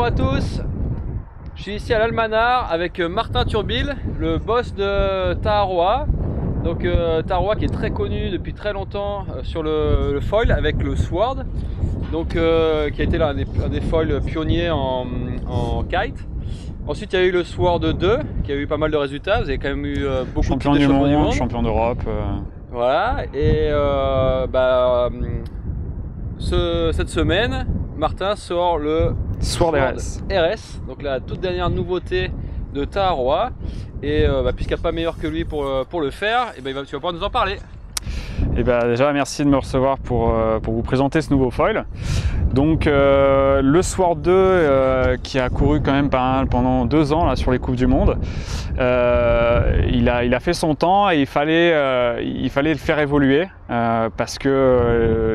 à tous, je suis ici à l'Almanar avec Martin Turbil, le boss de Taharoa. Donc Taharoa qui est très connu depuis très longtemps sur le foil avec le Sword, donc qui a été là un des foils pionniers en kite. Ensuite il y a eu le Sword 2 qui a eu pas mal de résultats, vous avez quand même eu beaucoup champion de du champions du monde, monde. champion d'Europe. Voilà, et cette semaine, Martin sort le Sword RS. RS, donc la toute dernière nouveauté de Taharoa. Et puisqu'il n'y a pas meilleur que lui pour le faire, et tu vas pouvoir nous en parler. Et déjà merci de me recevoir pour vous présenter ce nouveau foil. Donc le Sword 2 qui a couru quand même pendant 2 ans là, sur les Coupes du Monde, il a fait son temps et il fallait le faire évoluer parce que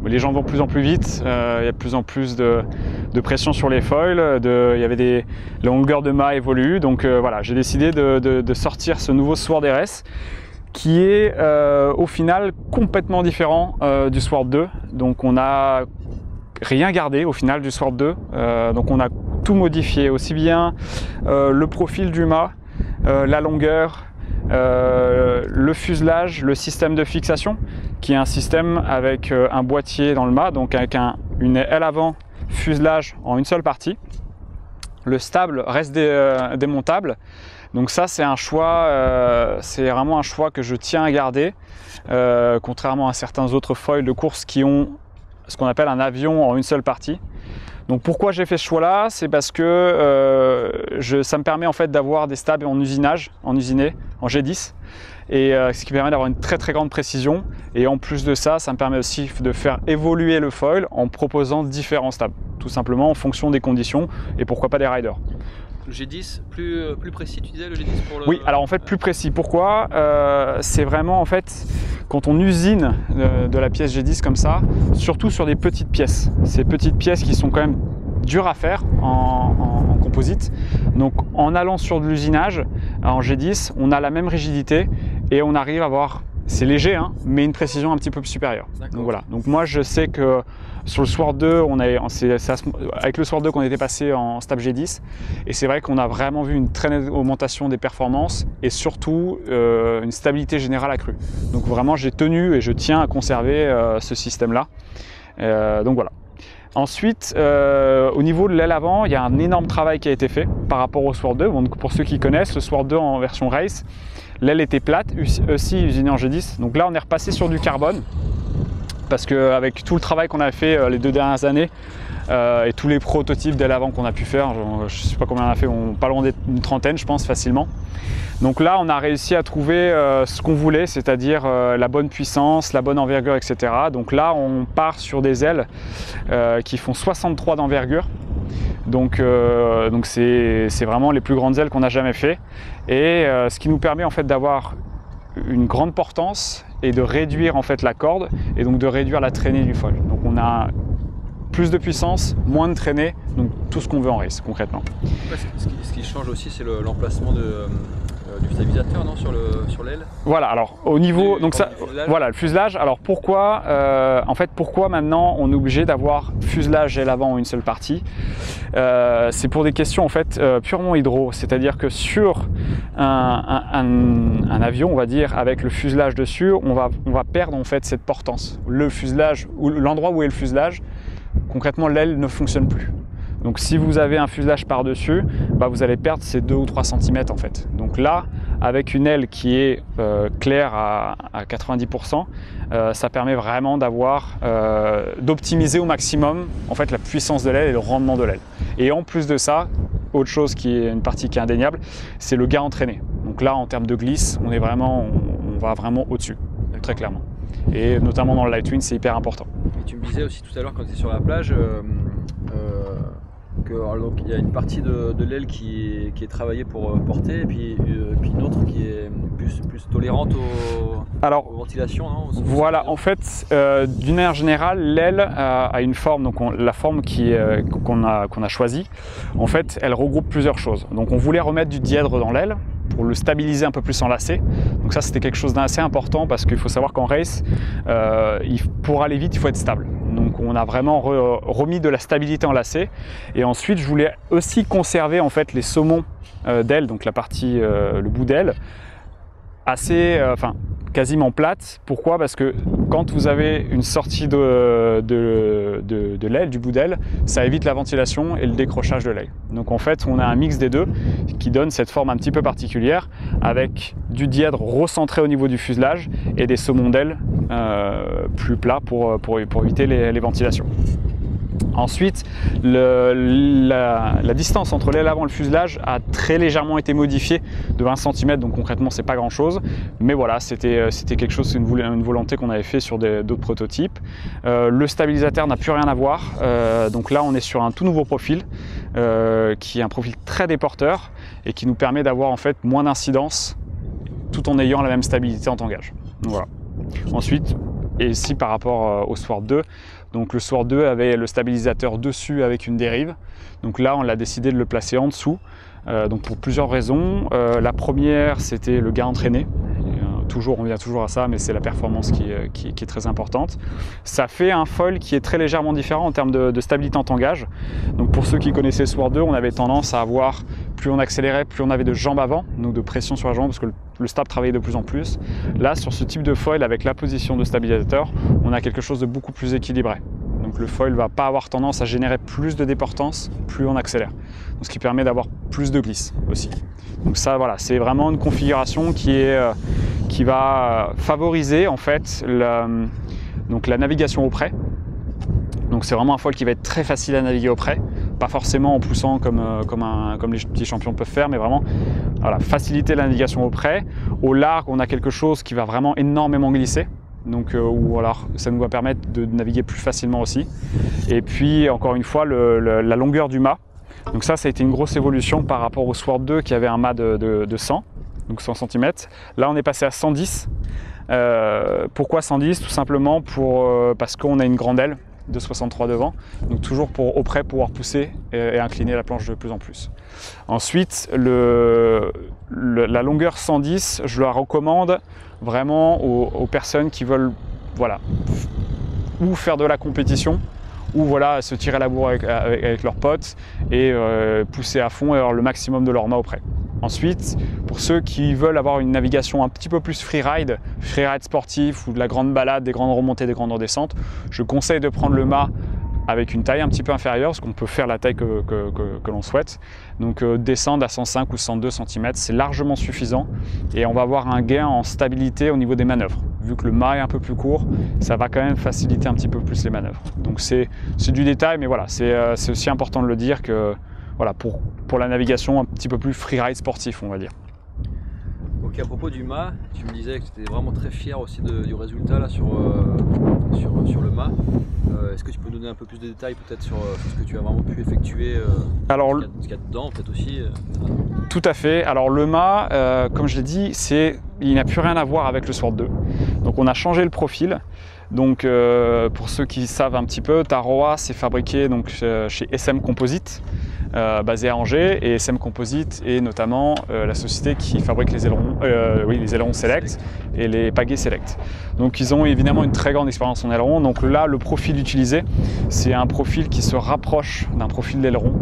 les gens vont de plus en plus vite, il y a de plus en plus de pression sur les foils, les longueurs de mât évoluent, donc voilà, j'ai décidé de sortir ce nouveau Sword RS qui est au final complètement différent du Sword 2. Donc on a rien gardé au final du Sword 2, donc on a tout modifié, aussi bien le profil du mât, la longueur, le fuselage, le système de fixation qui est un système avec un boîtier dans le mât, donc avec une aile avant, fuselage en une seule partie. Le stable reste démontable. Donc ça c'est un choix, c'est vraiment un choix que je tiens à garder, contrairement à certains autres foils de course qui ont ce qu'on appelle un avion en une seule partie. Donc pourquoi j'ai fait ce choix-là? C'est parce que ça me permet en fait d'avoir des stables en usinage, en G10, et ce qui permet d'avoir une très grande précision. Et en plus de ça, ça me permet aussi de faire évoluer le foil en proposant différents stables, tout simplement en fonction des conditions et pourquoi pas des riders. Le G10 plus précis, tu disais le G10 pour le... Oui, alors en fait plus précis. Pourquoi? C'est vraiment en fait quand on usine de la pièce G10 comme ça, surtout sur des petites pièces. Ces petites pièces qui sont quand même dures à faire en composite. Donc en allant sur de l'usinage en G10, on a la même rigidité et on arrive à avoir, c'est léger hein, mais une précision un petit peu supérieure. Donc voilà. Donc moi je sais que sur le Sword 2, avec le Sword 2 qu'on était passé en stab G10, et c'est vrai qu'on a vraiment vu une très nette augmentation des performances et surtout une stabilité générale accrue. Donc vraiment j'ai tenu et je tiens à conserver ce système-là. Donc voilà. Ensuite, au niveau de l'aile avant, il y a un énorme travail qui a été fait par rapport au Sword 2. Donc pour ceux qui connaissent, le Sword 2 en version race, l'aile était plate, aussi usinée en G10. Donc là on est repassé sur du carbone, parce qu'avec tout le travail qu'on a fait les 2 dernières années et tous les prototypes d'aile avant qu'on a pu faire, je ne sais pas combien on a fait, pas loin d'une trentaine je pense facilement. Donc là on a réussi à trouver ce qu'on voulait, c'est-à-dire la bonne puissance, la bonne envergure, etc. Donc là on part sur des ailes qui font 63 d'envergure. Donc c'est vraiment les plus grandes ailes qu'on a jamais fait. Et ce qui nous permet en fait d'avoir une grande portance et de réduire en fait la corde et donc de réduire la traînée du foil. Donc on a plus de puissance, moins de traînée, donc tout ce qu'on veut en race concrètement. Ouais, ce qui change aussi c'est l'emplacement du stabilisateur non, sur l'aile. Voilà, alors au niveau voilà le fuselage. Alors pourquoi pourquoi maintenant on est obligé d'avoir fuselage et l'avant en une seule partie? C'est pour des questions en fait purement hydro, c'est-à-dire que sur un avion, on va dire, avec le fuselage dessus, on va perdre en fait cette portance. Le fuselage, ou l'endroit où est le fuselage, concrètement l'aile ne fonctionne plus. Donc si vous avez un fuselage par-dessus, vous allez perdre ces 2 ou 3 cm en fait. Donc là, avec une aile qui est claire à 90%, ça permet vraiment d'optimiser au maximum en fait la puissance de l'aile et le rendement de l'aile. Et en plus de ça, autre chose qui est une partie qui est indéniable, c'est le gain entraîné. Donc là, en termes de glisse, on va vraiment au-dessus, très clairement. Et notamment dans le Lightwind, c'est hyper important. Et tu me disais aussi tout à l'heure quand tu es sur la plage qu'il y a une partie de l'aile qui est travaillée pour porter et puis une autre qui est plus tolérante aux ventilations. Non, voilà, en fait, d'une manière générale, l'aile a une forme, donc la forme qu'on a choisie, en fait, elle regroupe plusieurs choses. Donc on voulait remettre du dièdre dans l'aile pour le stabiliser un peu plus en lacet. Donc ça c'était quelque chose d'assez important parce qu'il faut savoir qu'en race, pour aller vite il faut être stable. Donc on a vraiment remis de la stabilité en lacet. Et ensuite je voulais aussi conserver en fait les saumons d'aile, donc la partie, le bout d'aile, assez, quasiment plate. Pourquoi? Parce que quand vous avez une sortie de l'aile, du bout d'aile, ça évite la ventilation et le décrochage de l'aile. Donc en fait, on a un mix des deux qui donne cette forme un petit peu particulière avec du dièdre recentré au niveau du fuselage et des saumons d'aile plus plats pour éviter les ventilations. Ensuite, la distance entre l'aile avant et le fuselage a très légèrement été modifiée de 20 cm, donc concrètement c'est pas grand chose, mais voilà, c'était quelque chose, une volonté qu'on avait fait sur d'autres prototypes. Le stabilisateur n'a plus rien à voir, donc là on est sur un tout nouveau profil qui est un profil très déporteur et qui nous permet d'avoir en fait moins d'incidence tout en ayant la même stabilité en tangage. Donc, voilà. Ensuite, et ici par rapport au Sword 2, donc le Sword 2 avait le stabilisateur dessus avec une dérive. Donc là, on a décidé de le placer en dessous. Donc pour plusieurs raisons. La première, c'était le gain entraîné. On revient toujours à ça, mais c'est la performance qui est très importante. Ça fait un foil qui est très légèrement différent en termes de stabilité en tangage. Donc pour ceux qui connaissaient Sword 2, on avait tendance à avoir, plus on accélérait, plus on avait de jambes avant, donc de pression sur la jambe, parce que le stab travaillait de plus en plus. Là, sur ce type de foil, avec la position de stabilisateur, on a quelque chose de beaucoup plus équilibré. Donc le foil ne va pas avoir tendance à générer plus de déportance, plus on accélère. Donc, ce qui permet d'avoir plus de glisse aussi. Donc ça, voilà, c'est vraiment une configuration qui va favoriser en fait la navigation au près. Donc c'est vraiment un foil qui va être très facile à naviguer au près, pas forcément en poussant comme les petits champions peuvent faire, mais vraiment voilà, faciliter la navigation au près. Au large, on a quelque chose qui va vraiment énormément glisser. Donc ça nous va permettre de naviguer plus facilement aussi. Et puis encore une fois, la longueur du mât. Donc ça a été une grosse évolution par rapport au Sword 2 qui avait un mât de 100, donc 100 cm. Là on est passé à 110. Pourquoi 110? Tout simplement parce qu'on a une grande aile de 63 devant, donc toujours pour au près pouvoir pousser et incliner la planche de plus en plus. Ensuite, la longueur 110, je la recommande vraiment aux personnes qui veulent voilà, ou faire de la compétition, ou voilà, se tirer la bourre avec leurs potes et pousser à fond et avoir le maximum de leur mât au près. Ensuite, pour ceux qui veulent avoir une navigation un petit peu plus freeride sportif ou de la grande balade, des grandes remontées, des grandes redescentes, je conseille de prendre le mât avec une taille un petit peu inférieure, parce qu'on peut faire la taille que l'on souhaite. Donc descendre à 105 ou 102 cm, c'est largement suffisant et on va avoir un gain en stabilité au niveau des manœuvres. Vu que le mât est un peu plus court, ça va quand même faciliter un petit peu plus les manœuvres. Donc c'est du détail, mais voilà, c'est aussi important de le dire que voilà, pour la navigation un petit peu plus freeride sportif, on va dire. Ok, à propos du mât, tu me disais que tu étais vraiment très fier aussi du résultat là, sur le mât. Est-ce que tu peux nous donner un peu plus de détails peut-être sur ce que tu as vraiment pu effectuer, Alors, ce qu'il y a dedans peut-être aussi Tout à fait. Alors le mât, comme je l'ai dit, il n'a plus rien à voir avec le Sword 2. Donc on a changé le profil. Donc pour ceux qui savent un petit peu, Taroa s'est fabriqué donc, chez SM Composite, basé à Angers, et SM Composite est notamment la société qui fabrique les ailerons Select et les pagaies Select. Donc ils ont évidemment une très grande expérience en aileron. Donc là, le profil utilisé, c'est un profil qui se rapproche d'un profil d'aileron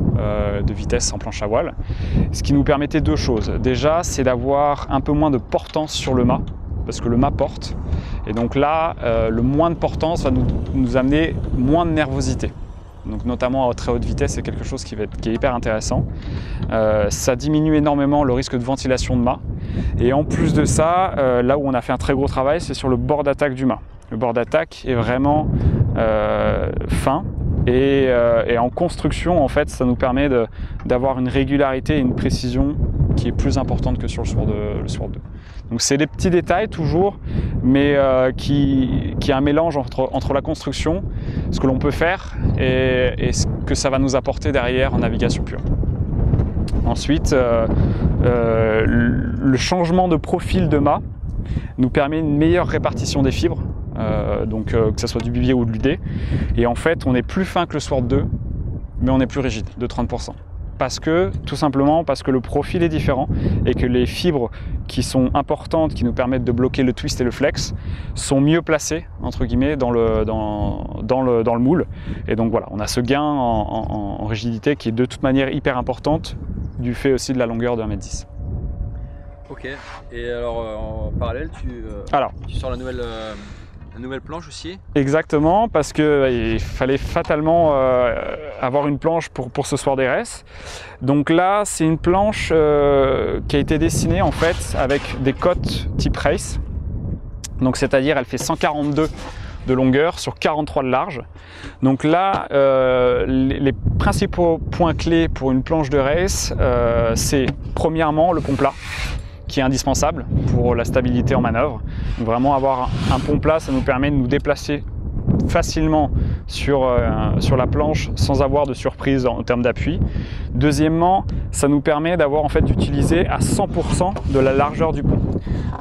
de vitesse en planche à voile, ce qui nous permettait deux choses. Déjà, c'est d'avoir un peu moins de portance sur le mât, parce que le mât porte, et donc là, le moins de portance va nous amener moins de nervosité. Donc notamment à très haute vitesse, c'est quelque chose qui est hyper intéressant. Ça diminue énormément le risque de ventilation de mât. Et en plus de ça, là où on a fait un très gros travail, c'est sur le bord d'attaque du mât. Le bord d'attaque est vraiment fin. Et en construction, en fait, ça nous permet d'avoir une régularité et une précision qui est plus importante que sur le Sword 2. Donc c'est des petits détails toujours, mais qui est un mélange entre la construction, ce que l'on peut faire et ce que ça va nous apporter derrière en navigation pure. Ensuite, le changement de profil de mât nous permet une meilleure répartition des fibres. Que ce soit du bibier ou de l'UD. Et en fait, on est plus fin que le Sword 2, mais on est plus rigide, de 30%. tout simplement parce que le profil est différent et que les fibres qui sont importantes, qui nous permettent de bloquer le twist et le flex, sont mieux placées entre guillemets dans le moule. Et donc voilà, on a ce gain en rigidité qui est de toute manière hyper importante du fait aussi de la longueur de 1,10 m. Ok, et alors en parallèle, tu sors la nouvelle planche aussi? Exactement, parce qu'il fallait fatalement avoir une planche pour ce Sword RS. Donc là, c'est une planche qui a été dessinée en fait avec des cotes type race. Donc c'est-à-dire elle fait 142 de longueur sur 43 de large. Donc là, les principaux points clés pour une planche de race, c'est premièrement le pont plat, qui est indispensable pour la stabilité en manœuvre. Donc vraiment avoir un pont plat, ça nous permet de nous déplacer facilement sur la planche sans avoir de surprise en termes d'appui. Deuxièmement, ça nous permet d'avoir en fait d'utiliser à 100% de la largeur du pont.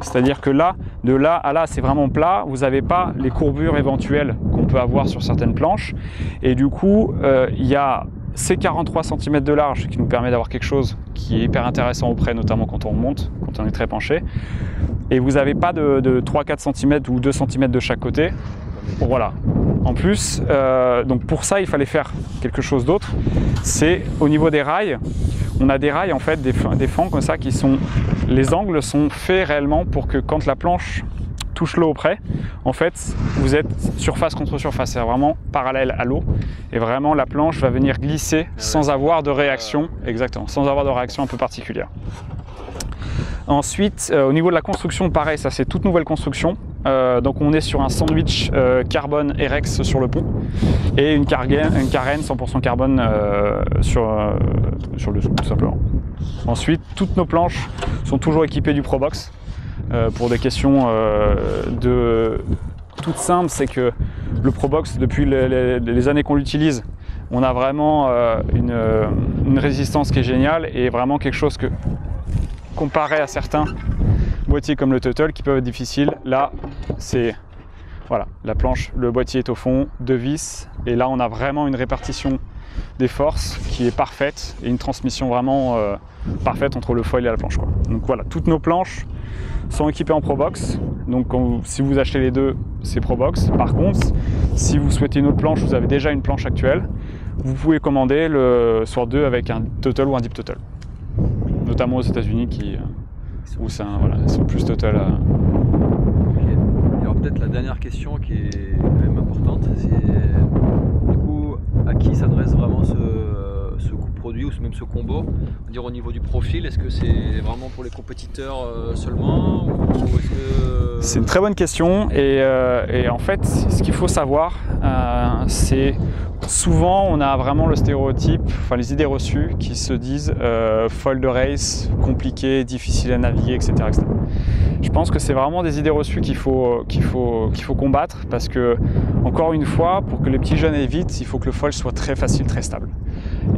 C'est-à-dire que là, de là à là, c'est vraiment plat, vous n'avez pas les courbures éventuelles qu'on peut avoir sur certaines planches. Et du coup, il y a ces 43 cm de large qui nous permet d'avoir quelque chose qui est hyper intéressant auprès, notamment quand on remonte, quand on est très penché. Et vous n'avez pas de 3-4 cm ou 2 cm de chaque côté. Voilà. En plus, donc pour ça, il fallait faire quelque chose d'autre. C'est au niveau des rails. On a des rails, en fait, des fends comme ça qui sont... Les angles sont faits réellement pour que quand la planche touche l'eau auprès, en fait, vous êtes surface contre surface, c'est vraiment parallèle à l'eau, et vraiment la planche va venir glisser sans avoir de réaction, exactement, sans avoir de réaction un peu particulière. Ensuite, au niveau de la construction, pareil, ça c'est toute nouvelle construction. Donc on est sur un sandwich carbone Erex sur le pont et une carène 100% carbone sur le dessous, tout simplement. Ensuite, toutes nos planches sont toujours équipées du Probox. Pour des questions toutes simples, c'est que le Probox, depuis les années qu'on l'utilise, on a vraiment une résistance qui est géniale et vraiment quelque chose que, comparé à certains boîtiers comme le Tuttle qui peuvent être difficiles, là c'est voilà, la planche, le boîtier est au fond, 2 vis, et là on a vraiment une répartition des forces qui est parfaite et une transmission vraiment parfaite entre le foil et la planche, quoi. Donc voilà, toutes nos planches sont équipées en Probox. Donc si vous achetez les deux, c'est Probox. Par contre, si vous souhaitez une autre planche, vous avez déjà une planche actuelle, vous pouvez commander le Sword 2 avec un Tuttle ou un Deep Tuttle. Notamment aux États-Unis où c'est voilà, c'est plus Tuttle. Okay. Alors peut-être la dernière question qui est quand même importante, c'est du coup à qui s'adresse vraiment ce produit ou même ce combo, on va dire au niveau du profil, est-ce que c'est vraiment pour les compétiteurs seulement ou est-ce que... C'est une très bonne question et en fait ce qu'il faut savoir c'est souvent on a vraiment le stéréotype, enfin les idées reçues qui se disent foil de race, compliqué, difficile à naviguer, etc., etc. Je pense que c'est vraiment des idées reçues qu'il faut combattre parce que, encore une fois, pour que les petits jeunes aient vite, il faut que le foil soit très facile, très stable.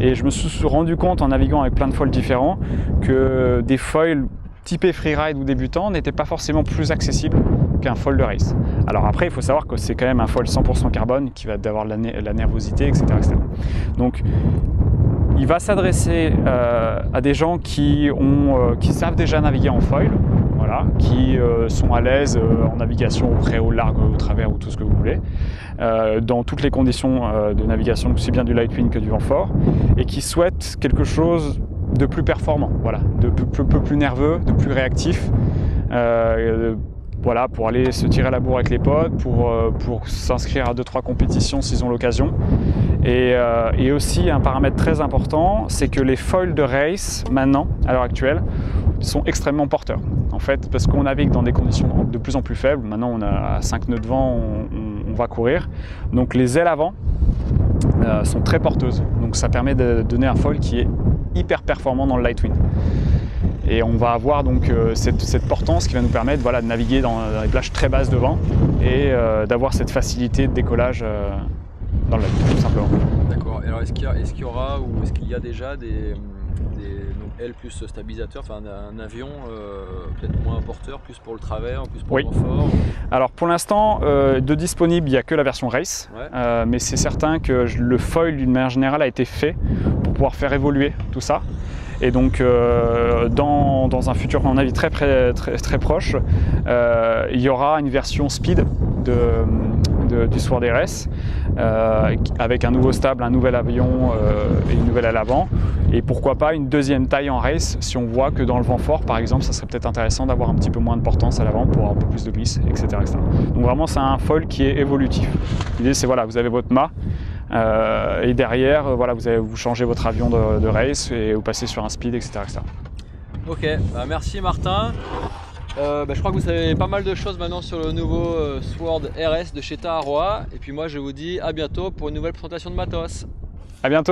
Et je me suis rendu compte en naviguant avec plein de foils différents que des foils typés freeride ou débutants n'étaient pas forcément plus accessibles qu'un foil de race. Alors après, il faut savoir que c'est quand même un foil 100% carbone qui va avoir la nervosité, etc., etc. Donc, il va s'adresser à des gens qui savent déjà naviguer en foil, voilà, qui sont à l'aise en navigation au près, au large, au travers ou tout ce que vous voulez, dans toutes les conditions de navigation, aussi bien du light wind que du vent fort, et qui souhaitent quelque chose de plus performant, voilà, de peu plus nerveux, de plus réactif, voilà, pour aller se tirer à la bourre avec les potes, pour s'inscrire à 2-3 compétitions s'ils ont l'occasion. Et aussi un paramètre très important, c'est que les foils de race, maintenant, à l'heure actuelle, sont extrêmement porteurs. En fait, parce qu'on navigue dans des conditions de plus en plus faibles. Maintenant, on a 5 nœuds de vent, on va courir. Donc les ailes avant sont très porteuses. Donc ça permet de donner un foil qui est hyper performant dans le light wind. Et on va avoir donc cette portance qui va nous permettre, voilà, de naviguer dans les plages très basses de vent et d'avoir cette facilité de décollage dans le lac, tout simplement. D'accord. Alors est-ce qu'il y aura ou est-ce qu'il y a déjà des donc L plus stabilisateur, enfin un avion peut-être moins porteur, plus pour le travers, plus pour le renfort? Alors pour l'instant, de disponible, il n'y a que la version race, ouais. Mais c'est certain que le foil d'une manière générale a été fait pour pouvoir faire évoluer tout ça. Et donc dans un futur, à mon avis, très proche, il y aura une version speed du Sword RS avec un nouveau stable, un nouvel avion et une nouvelle aile avant. Et pourquoi pas une deuxième taille en race si on voit que dans le vent fort, par exemple, ça serait peut-être intéressant d'avoir un petit peu moins de portance à l'avant pour avoir un peu plus de glisse, etc. Donc vraiment, c'est un foil qui est évolutif. L'idée, c'est voilà, vous avez votre mât. Et derrière, voilà, vous changez votre avion de race et vous passez sur un speed, etc. Ok, bah merci Martin. Je crois que vous savez pas mal de choses maintenant sur le nouveau Sword RS de chez Taharoa. Et puis moi je vous dis à bientôt pour une nouvelle présentation de matos. À bientôt.